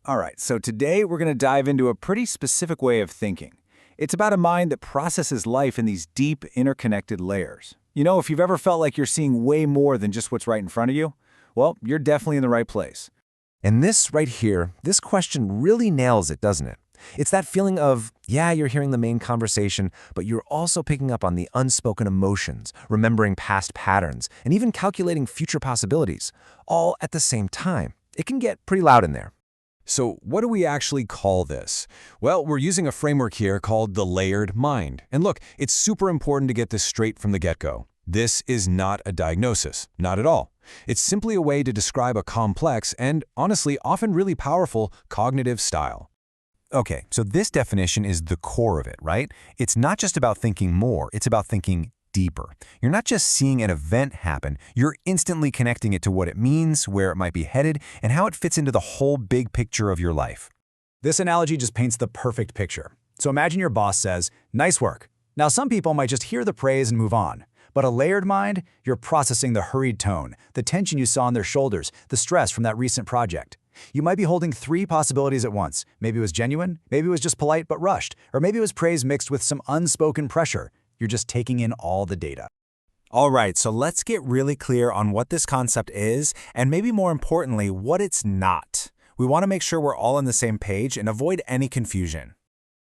All right, so today we're going to dive into a pretty specific way of thinking. It's about a mind that processes life in these deep, interconnected layers. If you've ever felt like you're seeing way more than just what's right in front of you, well, you're definitely in the right place. And this right here, this question really nails it, doesn't it? It's that feeling of, yeah, you're hearing the main conversation, but you're also picking up on the unspoken emotions, remembering past patterns, and even calculating future possibilities, all at the same time. It can get pretty loud in there. So what do we actually call this? Well, we're using a framework here called the layered mind. And look, it's super important to get this straight from the get-go. This is not a diagnosis, not at all. It's simply a way to describe a complex and, honestly, often really powerful cognitive style. Okay, so this definition is the core of it, right? It's not just about thinking more, it's about thinking deeper. You're not just seeing an event happen, you're instantly connecting it to what it means, where it might be headed, and how it fits into the whole big picture of your life. This analogy just paints the perfect picture. So imagine your boss says, "Nice work." Now, some people might just hear the praise and move on. But a layered mind, you're processing the hurried tone, the tension you saw on their shoulders, the stress from that recent project. You might be holding three possibilities at once. Maybe it was genuine, maybe it was just polite but rushed, or maybe it was praise mixed with some unspoken pressure. You're just taking in all the data. All right, so let's get really clear on what this concept is, and maybe more importantly, what it's not. We want to make sure we're all on the same page and avoid any confusion.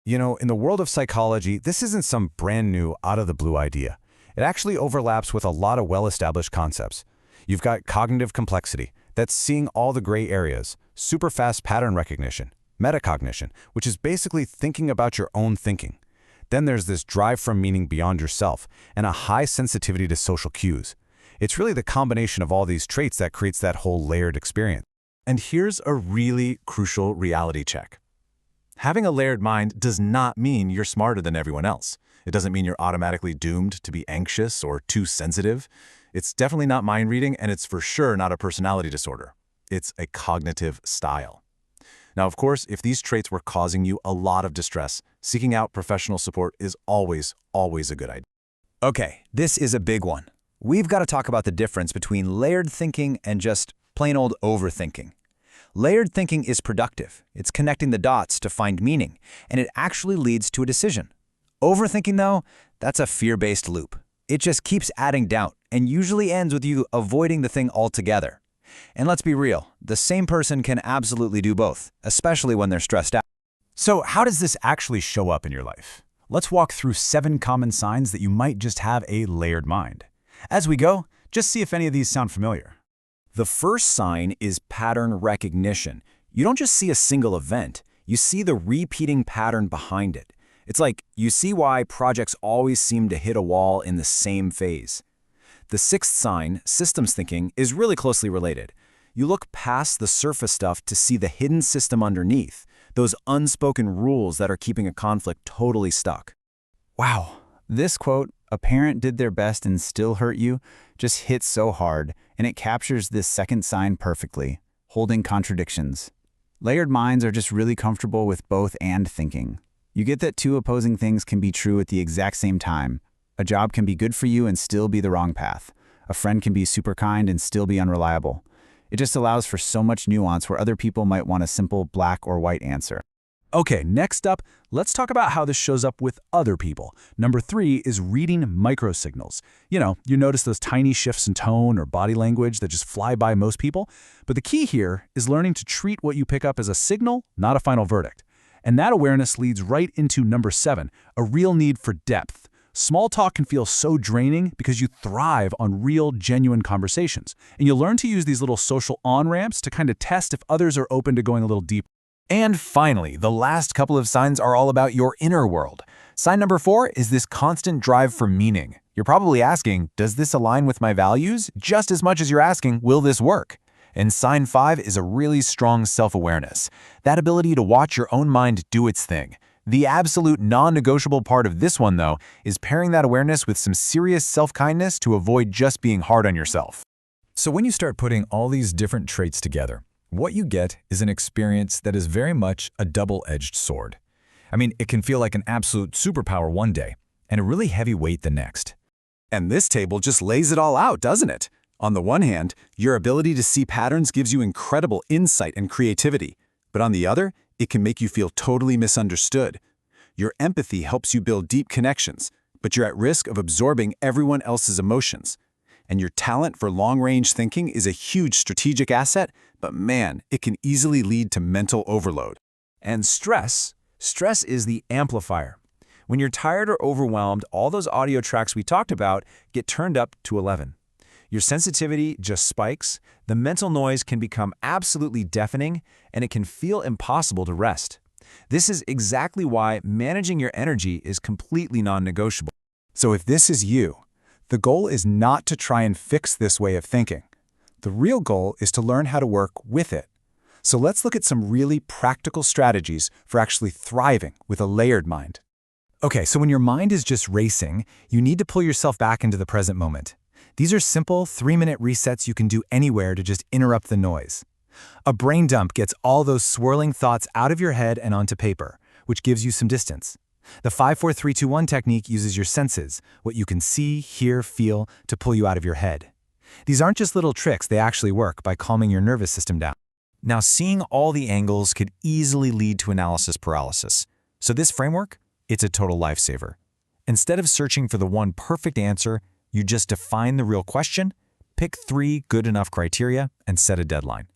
In the world of psychology, this isn't some brand new, out-of-the-blue idea. It actually overlaps with a lot of well-established concepts. You've got cognitive complexity, that's seeing all the gray areas, super fast pattern recognition, metacognition, which is basically thinking about your own thinking. Then there's this drive from meaning beyond yourself and a high sensitivity to social cues. It's really the combination of all these traits that creates that whole layered experience. And here's a really crucial reality check. Having a layered mind does not mean you're smarter than everyone else. It doesn't mean you're automatically doomed to be anxious or too sensitive. It's definitely not mind reading, and it's for sure not a personality disorder. It's a cognitive style. Now, of course, if these traits were causing you a lot of distress, seeking out professional support is always a good idea. Okay, this is a big one. We've got to talk about the difference between layered thinking and just plain old overthinking. Layered thinking is productive. It's connecting the dots to find meaning, and it actually leads to a decision. Overthinking, though, that's a fear-based loop. It just keeps adding doubt and usually ends with you avoiding the thing altogether. And let's be real, the same person can absolutely do both, especially when they're stressed out. So how does this actually show up in your life? Let's walk through 7 common signs that you might just have a layered mind. As we go, just see if any of these sound familiar. The first sign is pattern recognition. You don't just see a single event, you see the repeating pattern behind it. It's like you see why projects always seem to hit a wall in the same phase. The sixth sign, systems thinking, is really closely related. You look past the surface stuff to see the hidden system underneath, those unspoken rules that are keeping a conflict totally stuck. Wow, this quote, "A parent did their best and still hurt you," just hits so hard, and it captures this second sign perfectly, holding contradictions. Layered minds are just really comfortable with both and thinking. You get that two opposing things can be true at the exact same time. A job can be good for you and still be the wrong path. A friend can be super kind and still be unreliable. It just allows for so much nuance where other people might want a simple black or white answer. Okay, next up, let's talk about how this shows up with other people. Number 3 is reading microsignals. You notice those tiny shifts in tone or body language that just fly by most people. But the key here is learning to treat what you pick up as a signal, not a final verdict. And that awareness leads right into number 7, a real need for depth. Small talk can feel so draining because you thrive on real, genuine conversations. And you learn to use these little social on-ramps to kind of test if others are open to going a little deeper. And finally, the last couple of signs are all about your inner world. Sign number 4 is this constant drive for meaning. You're probably asking, does this align with my values? Just as much as you're asking, will this work? And sign 5 is a really strong self-awareness. That ability to watch your own mind do its thing. The absolute non-negotiable part of this one, though, is pairing that awareness with some serious self-kindness to avoid just being hard on yourself. So when you start putting all these different traits together, what you get is an experience that is very much a double-edged sword. I mean, it can feel like an absolute superpower one day and a really heavy weight the next. And this table just lays it all out, doesn't it? On the one hand, your ability to see patterns gives you incredible insight and creativity. But on the other, it can make you feel totally misunderstood. Your empathy helps you build deep connections, but you're at risk of absorbing everyone else's emotions. And your talent for long-range thinking is a huge strategic asset, but man, it can easily lead to mental overload. And stress is the amplifier. When you're tired or overwhelmed, all those audio tracks we talked about get turned up to 11. Your sensitivity just spikes, the mental noise can become absolutely deafening, and it can feel impossible to rest. This is exactly why managing your energy is completely non-negotiable. So if this is you, the goal is not to try and fix this way of thinking. The real goal is to learn how to work with it. So let's look at some really practical strategies for actually thriving with a layered mind. Okay, so when your mind is just racing, you need to pull yourself back into the present moment. These are simple 3-minute resets you can do anywhere to just interrupt the noise. A brain dump gets all those swirling thoughts out of your head and onto paper, which gives you some distance. The 5-4-3-2-1 technique uses your senses, what you can see, hear, feel, to pull you out of your head. These aren't just little tricks, they actually work by calming your nervous system down. Now, seeing all the angles could easily lead to analysis paralysis. So this framework, it's a total lifesaver. Instead of searching for the one perfect answer, you just define the real question, pick 3 good enough criteria, and set a deadline.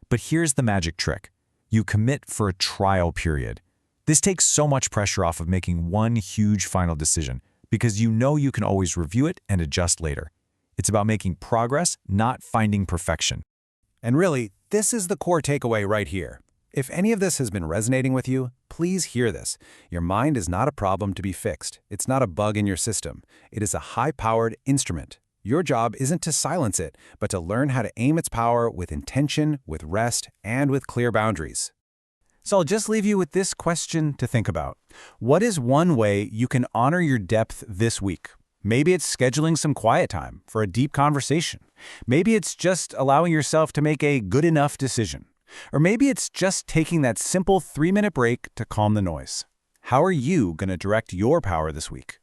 But here's the magic trick. You commit for a trial period. This takes so much pressure off of making one huge final decision because you know you can always review it and adjust later. It's about making progress, not finding perfection. And really, this is the core takeaway right here. If any of this has been resonating with you, please hear this. Your mind is not a problem to be fixed. It's not a bug in your system. It is a high-powered instrument. Your job isn't to silence it, but to learn how to aim its power with intention, with rest, and with clear boundaries. So I'll just leave you with this question to think about. What is one way you can honor your depth this week? Maybe it's scheduling some quiet time for a deep conversation. Maybe it's just allowing yourself to make a good enough decision. Or maybe it's just taking that simple 3-minute break to calm the noise. How are you going to direct your power this week?